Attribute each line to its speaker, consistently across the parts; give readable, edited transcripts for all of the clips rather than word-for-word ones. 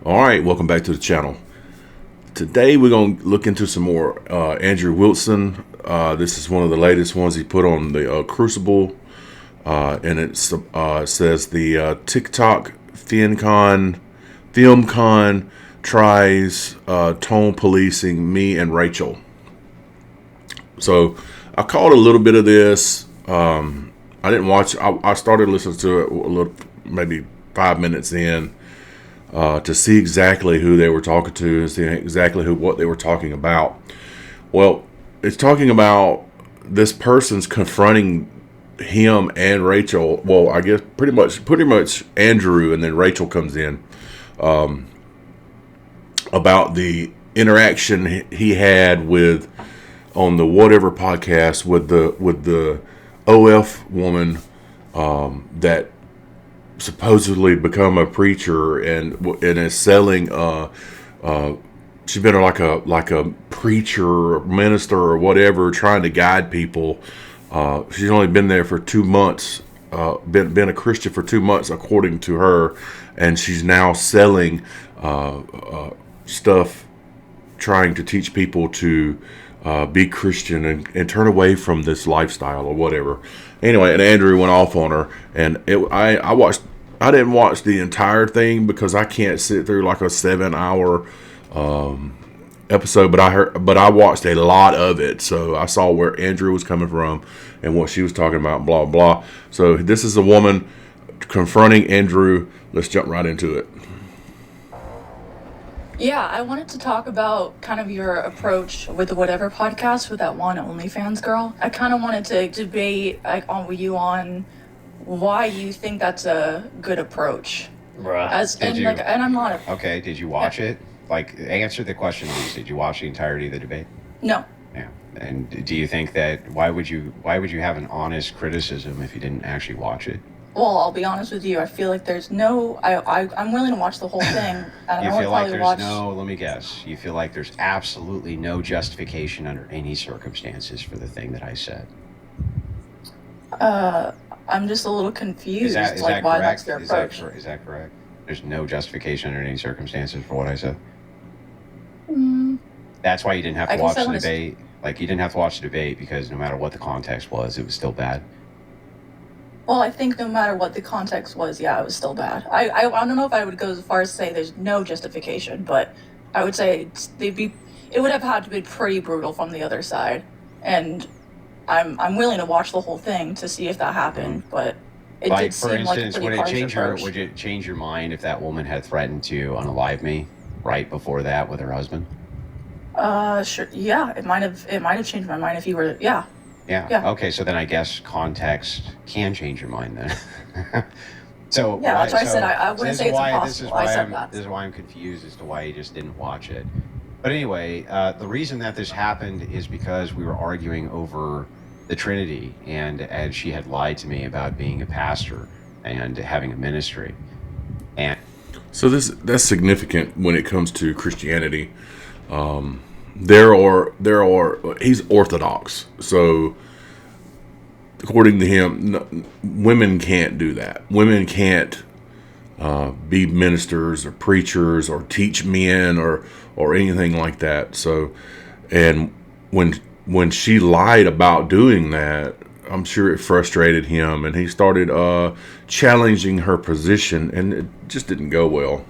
Speaker 1: All right, welcome back to the channel. Today we're going to look into some more Andrew Wilson. This is one of the latest ones he put on the Crucible, and it says the TikTok FemCon tries tone policing me and Rachel. So I caught a little bit of this. I didn't watch. I started listening to it a little, maybe 5 minutes in. To see exactly who they were talking to and see exactly what they were talking about. Well, it's talking about this person's confronting him and Rachel. Well, I guess pretty much Andrew, and then Rachel comes in about the interaction he had with on the whatever podcast with the OF woman that supposedly become a preacher and is selling she's been like a preacher or minister or whatever, trying to guide people. She's only been there for 2 months, been a Christian for 2 months according to her, and she's now selling stuff, trying to teach people to be Christian and turn away from this lifestyle or whatever. Anyway, and Andrew went off on her, and I didn't watch the entire thing because I can't sit through like a 7-hour episode, but I watched a lot of it, so I saw where Andrew was coming from and what she was talking about, blah blah. So this is a woman confronting Andrew. Let's jump right into it.
Speaker 2: Yeah, I wanted to talk about kind of your approach with the Whatever podcast with that one OnlyFans girl. I kind of wanted to debate with you on why you think that's a good approach.
Speaker 3: Bruh.
Speaker 2: And I'm not.
Speaker 3: Okay, did you watch it? Like, answer the question, please. Did you watch the entirety of the debate?
Speaker 2: No.
Speaker 3: Yeah. And do you think that why would you have an honest criticism if you didn't actually watch it?
Speaker 2: Well, I'll be honest with you. I feel like there's no. I'm willing to watch the whole thing. And
Speaker 3: You feel like there's no. Let me guess. You feel like there's absolutely no justification under any circumstances for the thing that I said.
Speaker 2: I'm just a little confused.
Speaker 3: Is that
Speaker 2: why
Speaker 3: correct?
Speaker 2: that's their approach.
Speaker 3: Is that correct? There's no justification under any circumstances for what I said. That's why you didn't have to watch the debate. Like, you didn't have to watch the debate because no matter what the context was, it was still bad.
Speaker 2: Well, I think no matter what the context was, yeah, it was still bad. I don't know if I would go as far as say there's no justification, but I would say it would have had to be pretty brutal from the other side, and I'm willing to watch the whole thing to see if that happened, but it did seem like a pretty harsh approach.
Speaker 3: Would it change your mind if that woman had threatened to unalive me right before that with her husband?
Speaker 2: Sure. Yeah, it might have changed my mind if you were. Yeah.
Speaker 3: Yeah. Okay, so then I guess context can change your mind then. So
Speaker 2: yeah, that's why I said I wouldn't say it's impossible. I said that.
Speaker 3: This is why I'm confused as to why you just didn't watch it. But anyway, the reason that this happened is because we were arguing over the Trinity, and as she had lied to me about being a pastor and having a ministry. And
Speaker 1: so that's significant when it comes to Christianity. He's Orthodox, so according to him, women can't do that. Women can't be ministers or preachers or teach men or anything like that. So, and when she lied about doing that, I'm sure it frustrated him, and he started challenging her position, and it just didn't go well.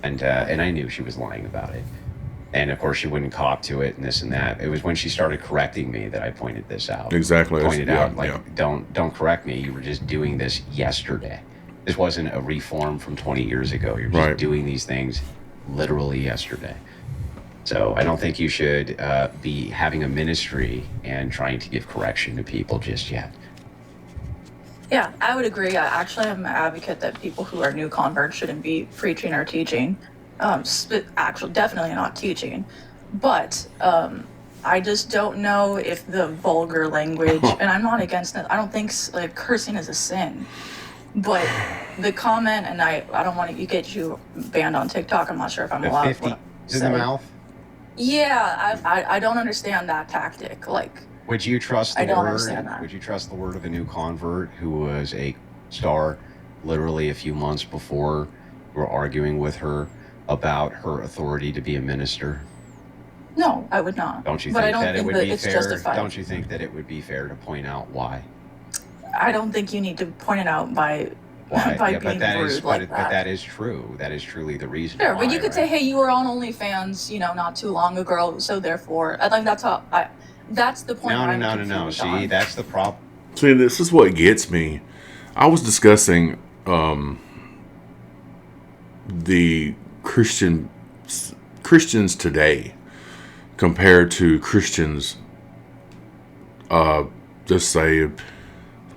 Speaker 3: And I knew she was lying about it. And of course, she wouldn't cop to it and this and that. It was when she started correcting me that I pointed this out.
Speaker 1: Exactly.
Speaker 3: Don't correct me. You were just doing this yesterday. This wasn't a reform from 20 years ago. You're just doing these things literally yesterday. So I don't think you should be having a ministry and trying to give correction to people just yet.
Speaker 2: Yeah, I would agree. I actually am an advocate that people who are new converts shouldn't be preaching or teaching. Actually, definitely not teaching. But I just don't know if the vulgar language, and I'm not against it. I don't think like cursing is a sin. But the comment, and I don't want to get you banned on TikTok. I'm not sure if I'm allowed.
Speaker 3: 50 in the mouth?
Speaker 2: Yeah, I don't understand that tactic. Like,
Speaker 3: would you trust the
Speaker 2: I don't
Speaker 3: word?
Speaker 2: understand that.
Speaker 3: Would you trust the word of a new convert who was a star literally a few months before were arguing with her about her authority to be a minister?
Speaker 2: No, I would not.
Speaker 3: Don't you
Speaker 2: But I
Speaker 3: think
Speaker 2: don't
Speaker 3: that it
Speaker 2: think
Speaker 3: would
Speaker 2: that
Speaker 3: be
Speaker 2: it's
Speaker 3: fair?
Speaker 2: justified.
Speaker 3: Don't you think that it would be fair to point out why?
Speaker 2: I don't think you need to point it out by
Speaker 3: Why?
Speaker 2: by
Speaker 3: Yeah,
Speaker 2: being rude like
Speaker 3: but
Speaker 2: that.
Speaker 3: that is true. That is truly the reason
Speaker 2: Sure,
Speaker 3: why,
Speaker 2: but you could say,
Speaker 3: right?
Speaker 2: "Hey, you were on OnlyFans, not too long ago, so therefore," I think that's the point
Speaker 3: No, no,
Speaker 2: I'm
Speaker 3: no, no, no.
Speaker 2: confused
Speaker 3: See,
Speaker 2: on.
Speaker 3: that's the problem.
Speaker 1: See, this is what gets me. I was discussing the Christians today compared to Christians, just say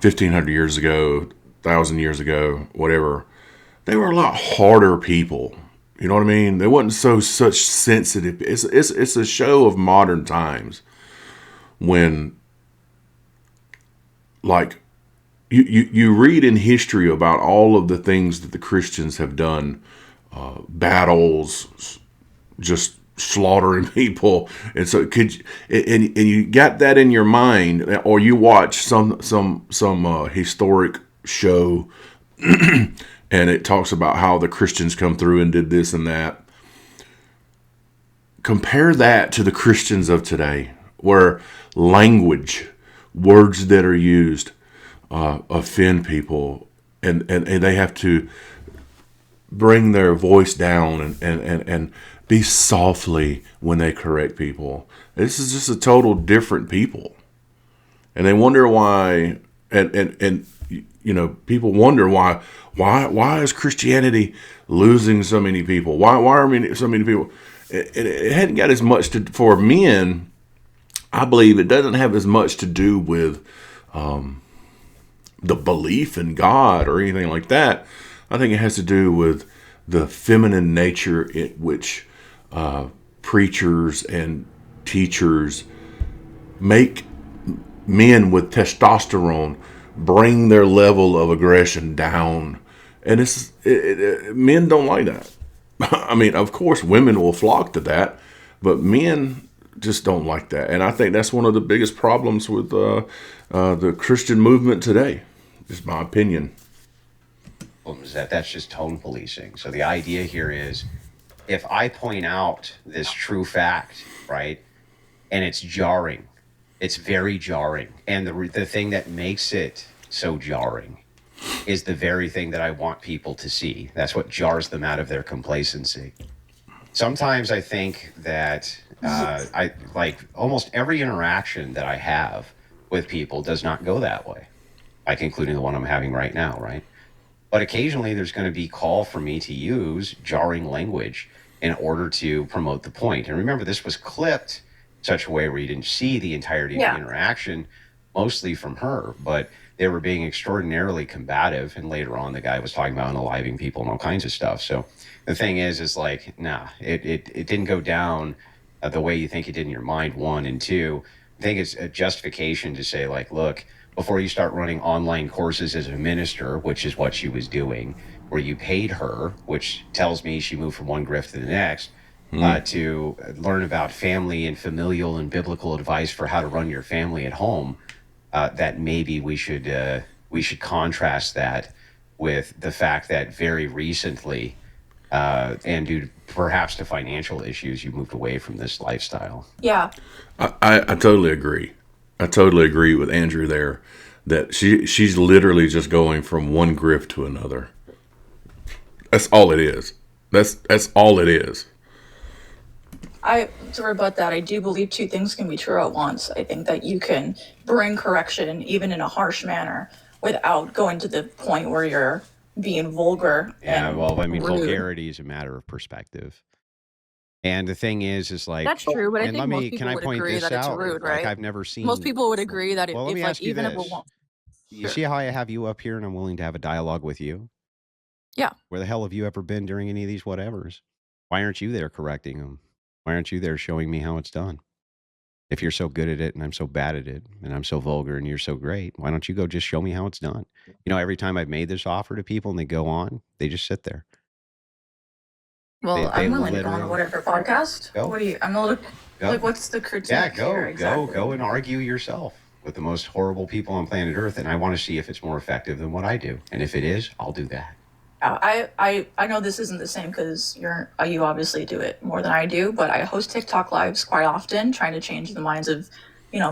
Speaker 1: 1,500 years ago, 1,000 years ago, whatever. They were a lot harder people. You know what I mean? They wasn't such sensitive. It's a show of modern times when, like, you read in history about all of the things that the Christians have done, battles, just slaughtering people, and so and you got that in your mind, or you watch some historic show, and it talks about how the Christians come through and did this and that. Compare that to the Christians of today, where words that are used, offend people, and they have to bring their voice down and be softly when they correct people. This is just a total different people. And they wonder why, and people wonder why is Christianity losing so many people? Why are so many people? It hadn't got as much to, for men. I believe it doesn't have as much to do with the belief in God or anything like that. I think it has to do with the feminine nature in which preachers and teachers make men with testosterone bring their level of aggression down. And men don't like that. I mean, of course, women will flock to that, but men just don't like that. And I think that's one of the biggest problems with the Christian movement today. Is my opinion.
Speaker 3: Is that that's just tone policing. So the idea here is, if I point out this true fact, right, and it's jarring, it's very jarring, and the thing that makes it so jarring is the very thing that I want people to see. That's what jars them out of their complacency. Sometimes I think that I like almost every interaction that I have with people does not go that way, like including the one I'm having right now, right? But occasionally there's going to be call for me to use jarring language in order to promote the point. And remember, this was clipped in such a way where you didn't see the entirety of the interaction, mostly from her, but they were being extraordinarily combative. And later on, the guy was talking about unaliving people and all kinds of stuff. So the thing is like, nah, it didn't go down the way you think it did in your mind, one. And two, I think it's a justification to say, like, look, before you start running online courses as a minister, which is what she was doing, where you paid her, which tells me she moved from one grift to the next, to learn about family and familial and biblical advice for how to run your family at home, that maybe we should contrast that with the fact that very recently, and due perhaps to financial issues, you moved away from this lifestyle.
Speaker 2: Yeah.
Speaker 1: I totally agree. I totally agree with Andrew there that she's literally just going from one grift to another. That's all it is. That's all it is.
Speaker 2: To rebut that, I do believe two things can be true at once. I think that you can bring correction even in a harsh manner without going to the point where you're being vulgar.
Speaker 3: Yeah, well, I mean,
Speaker 2: rude.
Speaker 3: vulgarity is a matter of perspective. And the thing is like,
Speaker 2: That's true, but I
Speaker 3: and
Speaker 2: think most people
Speaker 3: can I
Speaker 2: would
Speaker 3: point
Speaker 2: agree
Speaker 3: this
Speaker 2: that it's
Speaker 3: out?
Speaker 2: rude,
Speaker 3: Like,
Speaker 2: right?
Speaker 3: I've never seen.
Speaker 2: Most people would agree that
Speaker 3: Well, let me
Speaker 2: if
Speaker 3: ask you
Speaker 2: even if
Speaker 3: this.
Speaker 2: it won't.
Speaker 3: You see how I have you up here and I'm willing to have a dialogue with you?
Speaker 2: Yeah.
Speaker 3: Where the hell have you ever been during any of these whatevers? Why aren't you there correcting them? Why aren't you there showing me how it's done? If you're so good at it and I'm so bad at it and I'm so vulgar and you're so great, why don't you go just show me how it's done? You know, every time I've made this offer to people and they go on, they just sit there.
Speaker 2: Well, I'm willing to go on whatever podcast.
Speaker 3: Go.
Speaker 2: What do you? I'm a little like, what's the critique?
Speaker 3: Yeah, go,
Speaker 2: here exactly?
Speaker 3: go and argue yourself with the most horrible people on planet Earth, and I want to see if it's more effective than what I do. And if it is, I'll do that.
Speaker 2: I know this isn't the same because you obviously do it more than I do, but I host TikTok lives quite often, trying to change the minds of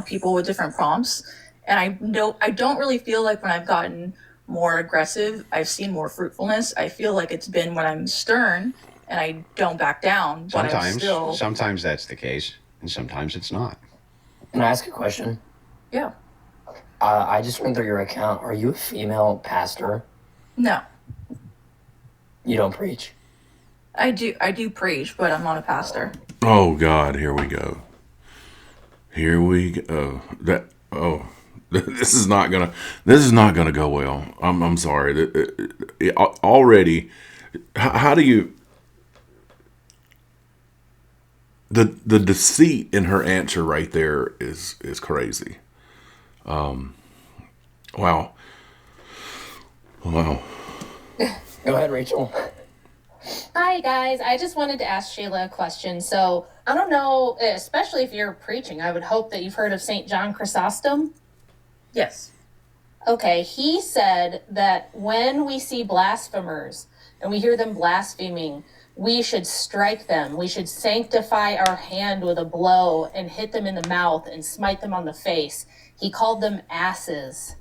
Speaker 2: people with different prompts. And I don't really feel like when I've gotten more aggressive, I've seen more fruitfulness. I feel like it's been when I'm stern and I don't back down, but I'm still.
Speaker 3: Sometimes that's the case, and sometimes it's not.
Speaker 4: Can I ask a question?
Speaker 2: Yeah.
Speaker 4: I just went through your account. Are you a female pastor?
Speaker 2: No.
Speaker 4: You don't preach?
Speaker 2: I do preach, but I'm not a pastor.
Speaker 1: Oh God, here we go. Here we go. This is not gonna go well. I'm sorry. Already, how do you? The deceit in her answer right there is crazy. Wow.
Speaker 4: Go ahead, Rachel.
Speaker 5: Hi, guys. I just wanted to ask Sheila a question. So, I don't know, especially if you're preaching, I would hope that you've heard of St. John Chrysostom.
Speaker 2: Yes.
Speaker 5: Okay, he said that when we see blasphemers and we hear them blaspheming, we should strike them. We should sanctify our hand with a blow and hit them in the mouth and smite them on the face. He called them asses.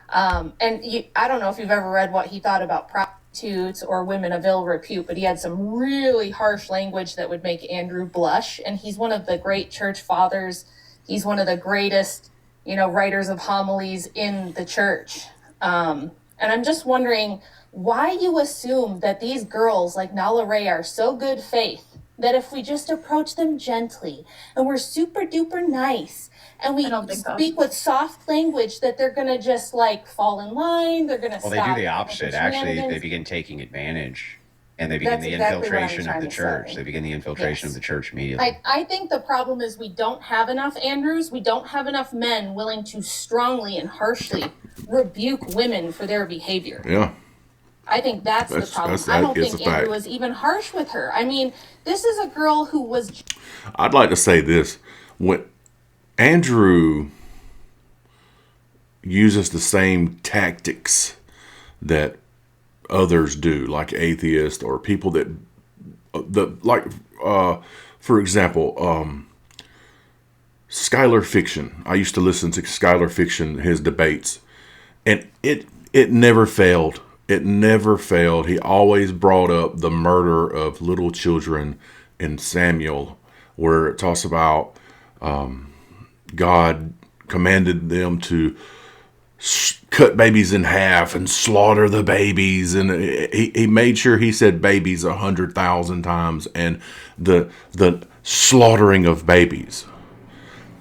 Speaker 5: I don't know if you've ever read what he thought about prostitutes or women of ill repute, but he had some really harsh language that would make Andrew blush. And he's one of the great church fathers. He's one of the greatest, writers of homilies in the church. And I'm just wondering why you assume that these girls like Nala Ray are so good faith that if we just approach them gently and we're super duper nice and we speak with soft language that they're going to just fall in line, they're going to stop.
Speaker 3: Well, they do the opposite. Actually, they begin taking advantage and they begin the infiltration of the church. They begin the infiltration of the church immediately.
Speaker 5: I think the problem is we don't have enough Andrews. We don't have enough men willing to strongly and harshly rebuke women for their behavior.
Speaker 1: Yeah.
Speaker 5: I think that's the problem. I don't think Andrew was even harsh with her. I mean, this is a girl who was...
Speaker 1: I'd like to say this. When Andrew uses the same tactics that others do, like atheists or people that for example, Skylar Fiction. I used to listen to Skylar Fiction, his debates, and it never failed. It never failed. He always brought up the murder of little children in Samuel, where it talks about God commanded them to cut babies in half and slaughter the babies, and he made sure he said babies 100,000 times, and the slaughtering of babies.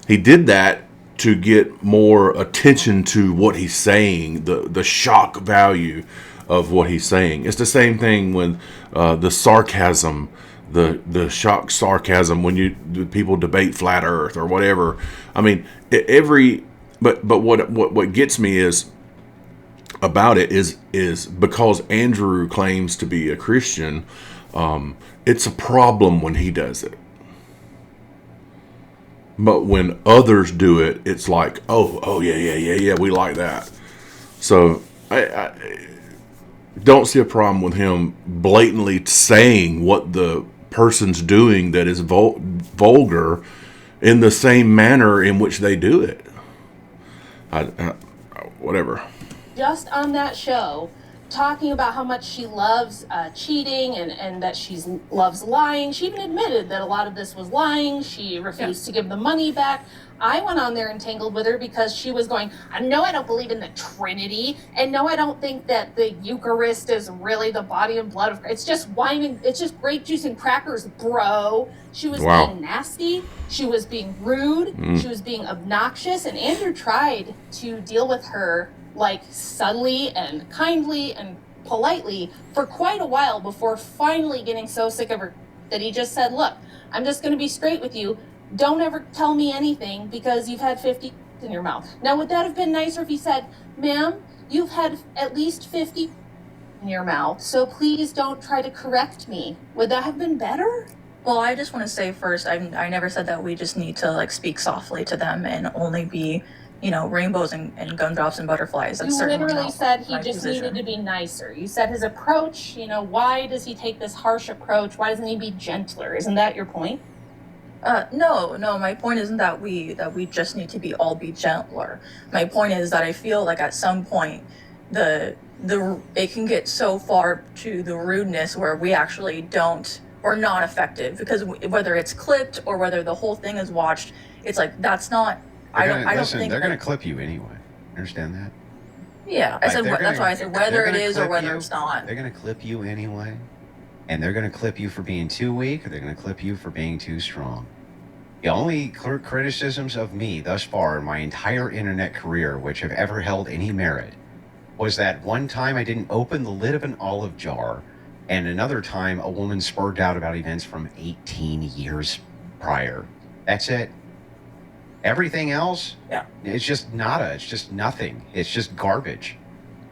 Speaker 1: He did that to get more attention to what he's saying, the shock value of what he's saying. It's the same thing when the sarcasm, the shock sarcasm when people debate flat Earth or whatever. I mean, but what gets me is because Andrew claims to be a Christian, it's a problem when he does it. But when others do it, it's like, oh yeah, we like that. So I don't see a problem with him blatantly saying what the person's doing that is vulgar in the same manner in which they do it. Whatever.
Speaker 5: Just on that show, talking about how much she loves cheating and that she loves lying. She even admitted that a lot of this was lying. She refused to give the money back. I went on there and tangled with her because she was going, no, I don't believe in the Trinity. And no, I don't think that the Eucharist is really the body and blood of Christ. It's just wine and it's just grape juice and crackers, bro. She was being nasty. She was being rude. She was being obnoxious. And Andrew tried to deal with her subtly and kindly and politely for quite a while before finally getting so sick of her that he just said, look, I'm just going to be straight with you. Don't ever tell me anything because you've had 50 in your mouth. Now, would that have been nicer if he said, ma'am, you've had at least 50 in your mouth, so please don't try to correct me? Would that have been better?
Speaker 2: Well, I just want to say first, I never said that we just need to speak softly to them and only be rainbows and gumdrops and butterflies. That's
Speaker 5: You
Speaker 2: certainly
Speaker 5: literally
Speaker 2: not
Speaker 5: said he
Speaker 2: my
Speaker 5: just
Speaker 2: position.
Speaker 5: needed to be nicer. You said his approach, why does he take this harsh approach? Why doesn't he be gentler? Isn't that your point?
Speaker 2: No. My point isn't that we just need to be gentler. My point is that I feel like at some point it can get so far to the rudeness where we actually don't or not effective, because whether it's clipped or whether the whole thing is watched, it's like that's not. I don't think
Speaker 3: they're gonna clip you anyway. Understand that?
Speaker 2: Yeah, I said that's why I said whether it is or whether it's not.
Speaker 3: They're gonna clip you anyway, and they're gonna clip you for being too weak, or they're gonna clip you for being too strong. The only criticisms of me thus far in my entire internet career, which have ever held any merit, was that one time I didn't open the lid of an olive jar, and another time a woman spurred out about events from 18 years prior. That's it. Everything else,
Speaker 2: Yeah.
Speaker 3: it's just nada. It's just nothing. It's just garbage.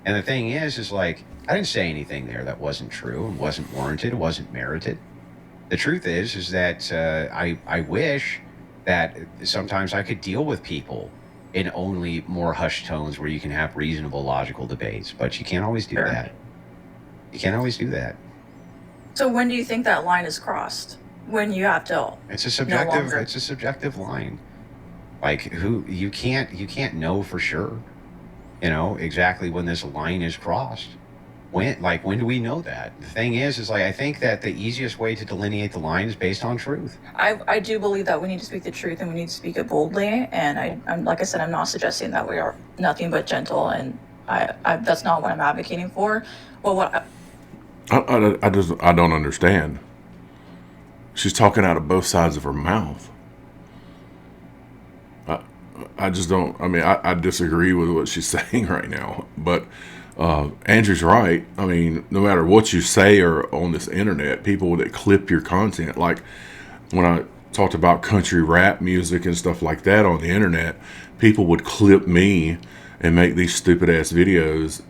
Speaker 3: And the thing is like, I didn't say anything there that wasn't true and wasn't warranted, wasn't merited. The truth is that I wish that sometimes I could deal with people in only more hushed tones where you can have reasonable, logical debates, but you can't always do
Speaker 2: Sure.
Speaker 3: that. You can't always do that.
Speaker 2: So when do you think that line is crossed? When you have to?
Speaker 3: It's a subjective.
Speaker 2: longer.
Speaker 3: It's a subjective line. Like you can't know for sure. Exactly when this line is crossed. When do we know that? The thing is like I think that the easiest way to delineate the line is based on truth.
Speaker 2: I do believe that we need to speak the truth and we need to speak it boldly. And I'm like I said, I'm not suggesting that we are nothing but gentle, and I that's not what I'm advocating for. Well,
Speaker 1: I don't understand. She's talking out of both sides of her mouth. I just don't. I mean, I disagree with what she's saying right now. But Andrew's right. I mean, no matter what you say or on this internet, people that clip your content, like when I talked about country rap music and stuff like that on the internet, people would clip me and make these stupid ass videos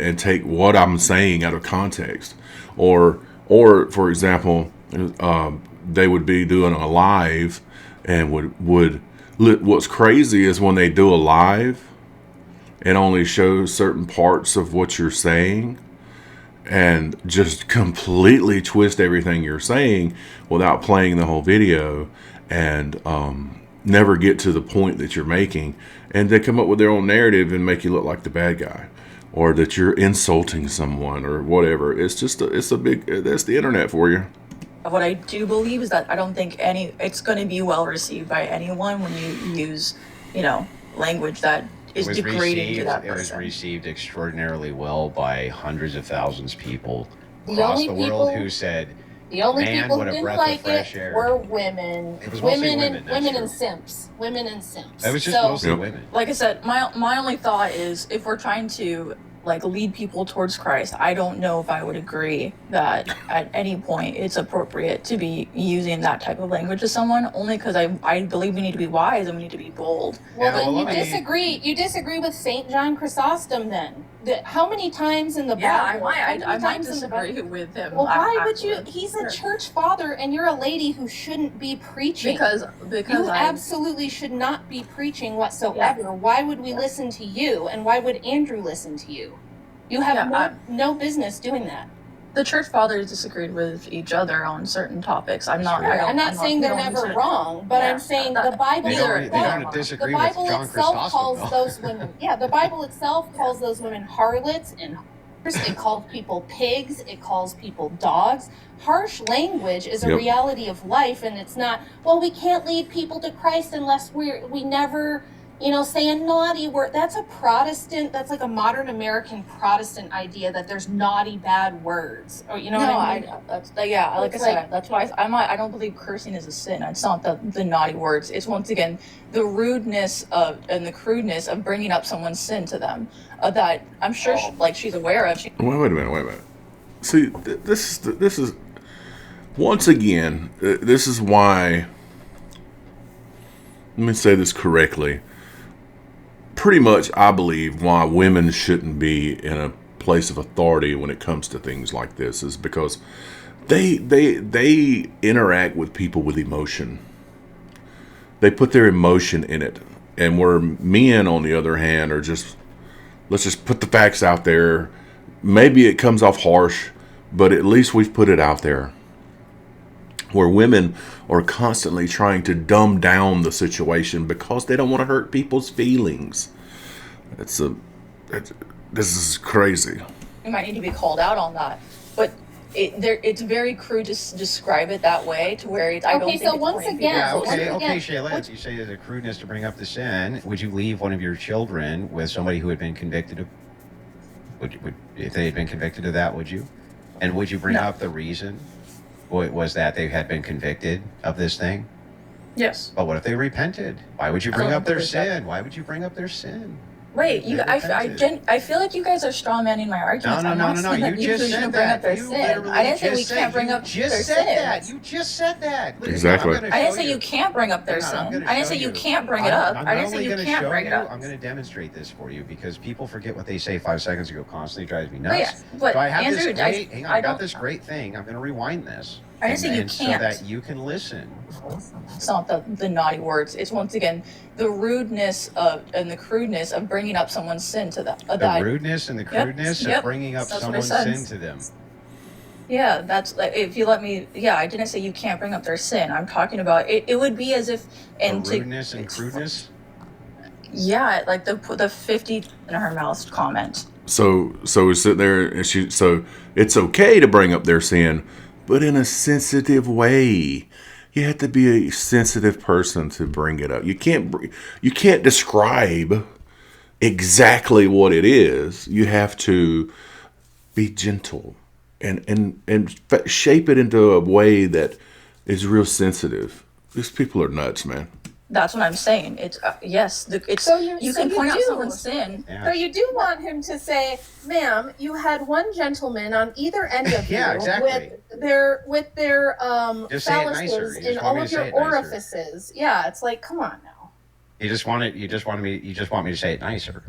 Speaker 1: and take what I'm saying out of context. Or for example, they would be doing a live and would what's crazy is when they do a live and only show certain parts of what you're saying and just completely twist everything you're saying without playing the whole video, and never get to the point that you're making, and they come up with their own narrative and make you look like the bad guy or that you're insulting someone or whatever. It's a big, that's the internet for you.
Speaker 2: what I do believe is that I don't think it's going to be well received by anyone when you use, language that is degrading to that person.
Speaker 3: It was received extraordinarily well by hundreds of thousands of people
Speaker 5: The
Speaker 3: across
Speaker 5: only
Speaker 3: the world
Speaker 5: people-
Speaker 3: who said,
Speaker 5: The only
Speaker 3: Man,
Speaker 5: people
Speaker 3: what
Speaker 5: who
Speaker 3: a
Speaker 5: didn't
Speaker 3: breath of
Speaker 5: like
Speaker 3: fresh
Speaker 5: it
Speaker 3: air.
Speaker 5: were women.
Speaker 3: It was mostly women, that's
Speaker 5: women
Speaker 3: true.
Speaker 5: and simps. Women and simps.
Speaker 3: it was just
Speaker 5: So-
Speaker 3: mostly
Speaker 1: Yep.
Speaker 3: women.
Speaker 2: Like I said, my only thought is if we're trying to lead people towards Christ, I don't know if I would agree that at any point it's appropriate to be using that type of language to someone, only because I believe we need to be wise and we need to be bold.
Speaker 5: Well,
Speaker 3: Yeah,
Speaker 5: then
Speaker 3: well,
Speaker 5: you
Speaker 3: I mean-
Speaker 5: disagree. You disagree with Saint John Chrysostom. Then how many times in the Bible?
Speaker 2: Yeah,
Speaker 5: how many
Speaker 2: I might
Speaker 5: times in the Bible-
Speaker 2: disagree with him.
Speaker 5: Well, why would you?
Speaker 2: actually.
Speaker 5: He's a
Speaker 2: Sure.
Speaker 5: church father, and you're a lady who shouldn't be preaching.
Speaker 2: because
Speaker 5: you
Speaker 2: I
Speaker 5: absolutely should not be preaching whatsoever. Why would we listen to you, and why would Andrew listen to you? You have
Speaker 2: Yeah,
Speaker 5: no business doing that.
Speaker 2: the church fathers disagreed with each other on certain topics. I'm not.
Speaker 3: Sure.
Speaker 2: I
Speaker 5: I'm not saying they're
Speaker 2: we don't
Speaker 5: never
Speaker 2: need to-
Speaker 5: wrong, but
Speaker 2: Yeah,
Speaker 5: I'm saying
Speaker 2: that-
Speaker 5: the Bible.
Speaker 3: They
Speaker 2: Neither-
Speaker 3: don't,
Speaker 2: neither
Speaker 3: they
Speaker 2: am
Speaker 3: don't
Speaker 2: I.
Speaker 3: disagree
Speaker 5: The Bible
Speaker 3: with John
Speaker 5: itself
Speaker 3: Chrysostom,
Speaker 5: calls
Speaker 3: though.
Speaker 5: those women. Yeah, the Bible itself calls those women harlots and whores. It calls people pigs. It calls people dogs. Harsh language is a
Speaker 1: Yep.
Speaker 5: reality of life, and it's not. Well, we can't lead people to Christ unless we never, say a naughty word. That's a Protestant. That's like a modern American Protestant idea that there's naughty bad words. Or you know
Speaker 2: No,
Speaker 5: what I mean?
Speaker 2: like I
Speaker 5: It's
Speaker 2: said,
Speaker 5: like-
Speaker 2: that's why I don't believe cursing is a sin. It's not the naughty words. It's once again the rudeness and the crudeness of bringing up someone's sin to them. That I'm sure she's aware of.
Speaker 1: Wait a minute. See, this is once again, this is why. Let me say this correctly. Pretty much, I believe why women shouldn't be in a place of authority when it comes to things like this is because they interact with people with emotion. They put their emotion in it, And where men, on the other hand, are just, let's just put the facts out there. Maybe it comes off harsh, but at least we've put it out there. Where women are constantly trying to dumb down the situation because they don't want to hurt people's feelings. This is crazy.
Speaker 2: You might need to be called out on that, but it's very crude to describe it that way, to where I don't think
Speaker 5: so
Speaker 2: it's
Speaker 5: once
Speaker 2: pointing
Speaker 5: again-
Speaker 2: people.
Speaker 3: Okay, Shayla, you say there's a crudeness to bring up the sin. Would you leave one of your children with somebody who had been convicted of, if they had been convicted of that, would you? And would you bring up the reason? Was that they had been convicted of this thing?
Speaker 2: Yes.
Speaker 3: But what if they repented? Why would you bring up their sin? Why would you bring up their sin?
Speaker 2: Wait, I feel like you guys are straw manning my arguments.
Speaker 3: No. You just said that.
Speaker 2: I didn't say we can't bring up their sin.
Speaker 3: You just said that.
Speaker 1: Exactly.
Speaker 2: I didn't say you can't bring up their sin. I didn't say you can't bring it up. I didn't say you can't bring it up.
Speaker 3: I'm going to demonstrate this for you because people forget what they say 5 seconds ago. Constantly drives me nuts.
Speaker 2: Yes, but
Speaker 3: so I have
Speaker 2: Andrew,
Speaker 3: I got this great thing. I'm going to rewind this.
Speaker 2: I didn't say you can't.
Speaker 3: So that you can listen.
Speaker 2: It's not the naughty words. It's once again the rudeness and the crudeness of bringing up someone's sin to them.
Speaker 3: The rudeness and the crudeness of bringing up someone's sin to them.
Speaker 2: Yeah, that's like, if you let me. Yeah, I didn't say you can't bring up their sin. I'm talking about it would be as if
Speaker 3: rudeness and crudeness.
Speaker 2: Yeah, like the 50 in her mouth comment.
Speaker 1: So we sit there and so it's okay to bring up their sin, but in a sensitive way. You have to be a sensitive person to bring it up. You can't describe exactly what it is. You have to be gentle and shape it into a way that is real sensitive. These people are nuts, man.
Speaker 2: That's what I'm saying. It's yes. It's you can point out someone's sin.
Speaker 3: Yeah.
Speaker 5: So you do want him to say, "Ma'am, you had one gentleman on either end of you
Speaker 3: exactly.
Speaker 5: with their
Speaker 3: Just say it nicer.
Speaker 5: phalluses
Speaker 3: You
Speaker 5: in
Speaker 3: just want
Speaker 5: all
Speaker 3: me
Speaker 5: of
Speaker 3: to
Speaker 5: your
Speaker 3: say it nicer.
Speaker 5: orifices." Yeah, it's like, come on now.
Speaker 3: You just want me to say it nicer.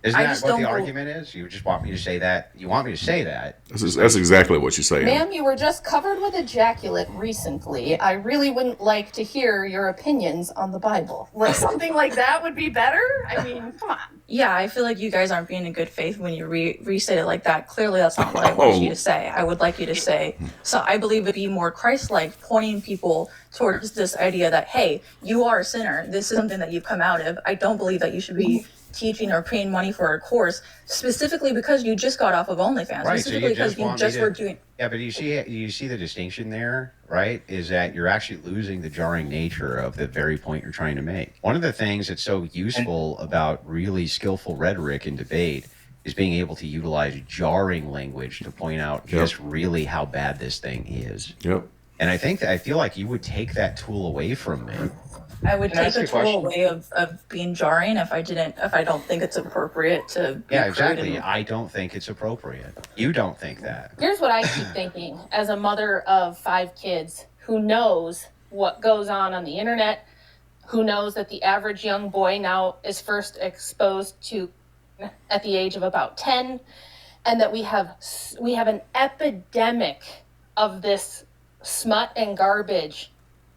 Speaker 3: Isn't
Speaker 2: I
Speaker 3: that
Speaker 2: just
Speaker 3: what the
Speaker 2: don't
Speaker 3: argument is? You just want me to say that. You want me to say that.
Speaker 1: That's exactly what she's saying.
Speaker 5: Ma'am, you were just covered with ejaculate recently. I really wouldn't like to hear your opinions on the Bible. Like something like that would be better? I mean, come on.
Speaker 2: Yeah, I feel like you guys aren't being in good faith when you restate it like that. Clearly, that's not what I want you to say. I would like you to say. So I believe it'd be more Christ-like, pointing people towards this idea that, hey, you are a sinner. This is something that you've come out of. I don't believe that you should be teaching or paying money for a course specifically because you just got off of OnlyFans.
Speaker 3: Right,
Speaker 2: Specifically because you just were doing.
Speaker 3: Yeah, but you see the distinction there, right? Is that you're actually losing the jarring nature of the very point you're trying to make. One of the things that's so useful about really skillful rhetoric in debate is being able to utilize jarring language to point out just really how bad this thing is.
Speaker 1: Yep.
Speaker 3: And I feel like you would take that tool away from me.
Speaker 2: I would take the tool away of being jarring if I don't think it's appropriate to be
Speaker 3: Yeah, exactly. I don't think it's appropriate. You don't think that.
Speaker 5: Here's what I keep thinking as a mother of 5 kids who knows what goes on the internet, who knows that the average young boy now is first exposed to at the age of about 10, and that we have an epidemic of this smut and garbage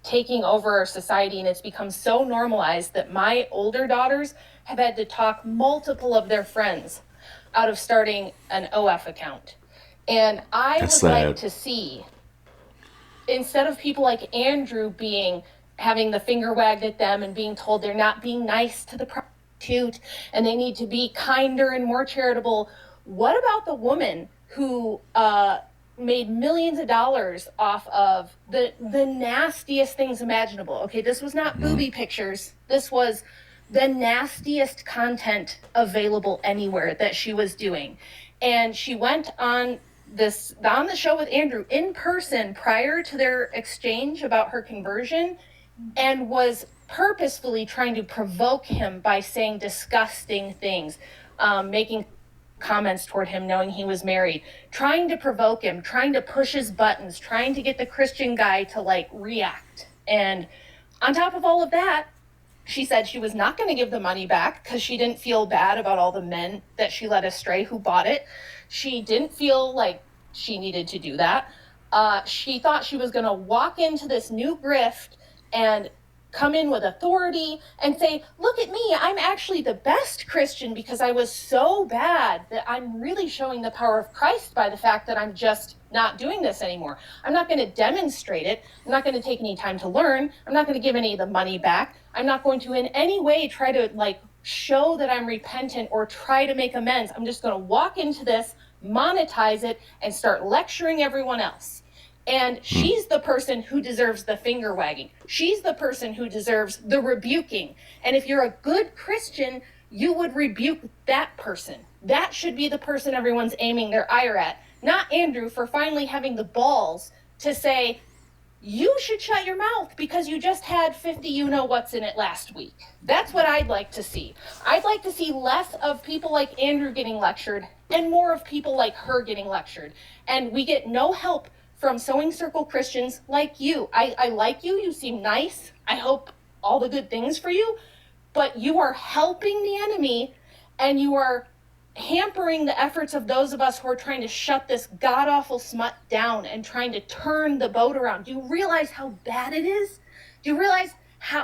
Speaker 5: taking over our society, and it's become so normalized that my older daughters have had to talk multiple of their friends out of starting an OF account. And I would like to see, instead of people like Andrew having the finger wagged at them and being told they're not being nice to the prostitute and they need to be kinder and more charitable, what about the woman who made millions of dollars off of the nastiest things imaginable? Okay, this was not booby pictures. This was the nastiest content available anywhere that she was doing. And she went on the show with Andrew in person prior to their exchange about her conversion and was purposefully trying to provoke him by saying disgusting things, making comments toward him knowing he was married, trying to provoke him, trying to push his buttons, trying to get the Christian guy to react. And on top of all of that, she said she was not going to give the money back because she didn't feel bad about all the men that she led astray who bought it. She didn't feel like she needed to do that. She thought she was going to walk into this new grift and come in with authority and say, look at me, I'm actually the best Christian because I was so bad that I'm really showing the power of Christ by the fact that I'm just not doing this anymore. I'm not going to demonstrate it. I'm not going to take any time to learn. I'm not going to give any of the money back. I'm not going to in any way try to like show that I'm repentant or try to make amends. I'm just going to walk into this, monetize it, and start lecturing everyone else. And she's the person who deserves the finger wagging. She's the person who deserves the rebuking. And if you're a good Christian, you would rebuke that person. That should be the person everyone's aiming their ire at, not Andrew for finally having the balls to say, you should shut your mouth because you just had 50 you-know-what's in it last week. That's what I'd like to see. I'd like to see less of people like Andrew getting lectured and more of people like her getting lectured. And we get no help from Sewing Circle Christians like you. I like you. You seem nice. I hope all the good things for you. But you are helping the enemy and you are hampering the efforts of those of us who are trying to shut this god-awful smut down and trying to turn the boat around. Do you realize how bad it is? Do you realize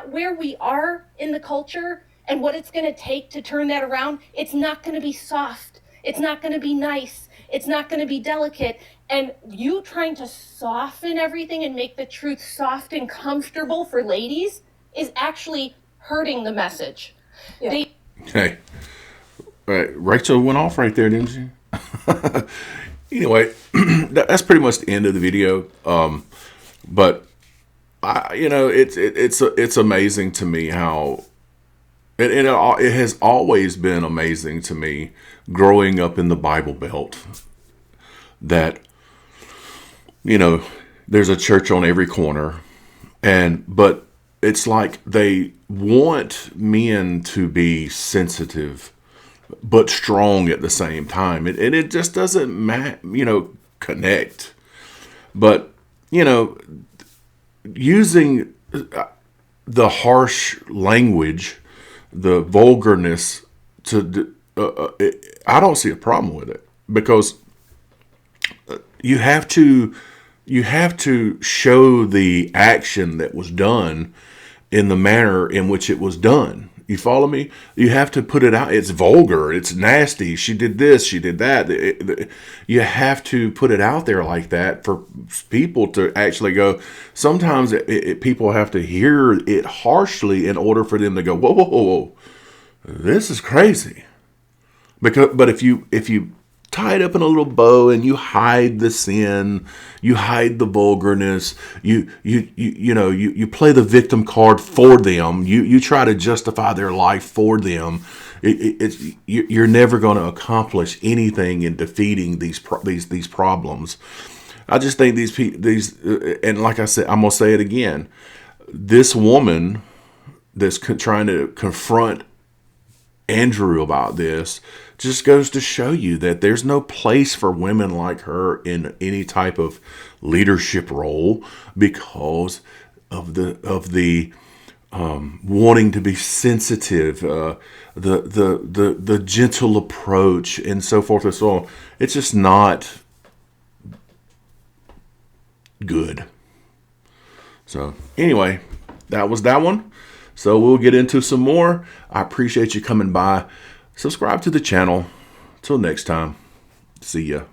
Speaker 5: where we are in the culture and what it's going to take to turn that around? It's not going to be soft. It's not going to be nice. It's not going to be delicate. And you trying to soften everything and make the truth soft and comfortable for ladies is actually hurting the message. Yeah.
Speaker 1: Hey, Rachel went off right there, didn't she? Anyway, that's pretty much the end of the video. But it's amazing to me how it has always been amazing to me growing up in the Bible Belt that there's a church on every corner, but it's like they want men to be sensitive but strong at the same time, and it just doesn't connect. But using the harsh language, the vulgarness I don't see a problem with it, because you have to show the action that was done in the manner in which it was done. You follow me? You have to put it out. It's vulgar. It's nasty. She did this. She did that. You have to put it out there like that for people to actually go. Sometimes people have to hear it harshly in order for them to go, whoa, whoa, whoa, whoa. This is crazy. But if you tie it up in a little bow and you hide the sin, you hide the vulgarness, you play the victim card for them, you try to justify their life for them, you're never going to accomplish anything in defeating these problems. I just think these and like I said, I'm gonna say it again, this woman that's trying to confront Andrew about this just goes to show you that there's no place for women like her in any type of leadership role because of the wanting to be sensitive, the gentle approach, and so forth and so on. It's just not good. So anyway, that was that one. So we'll get into some more. I appreciate you coming by. Subscribe to the channel. Till next time. See ya.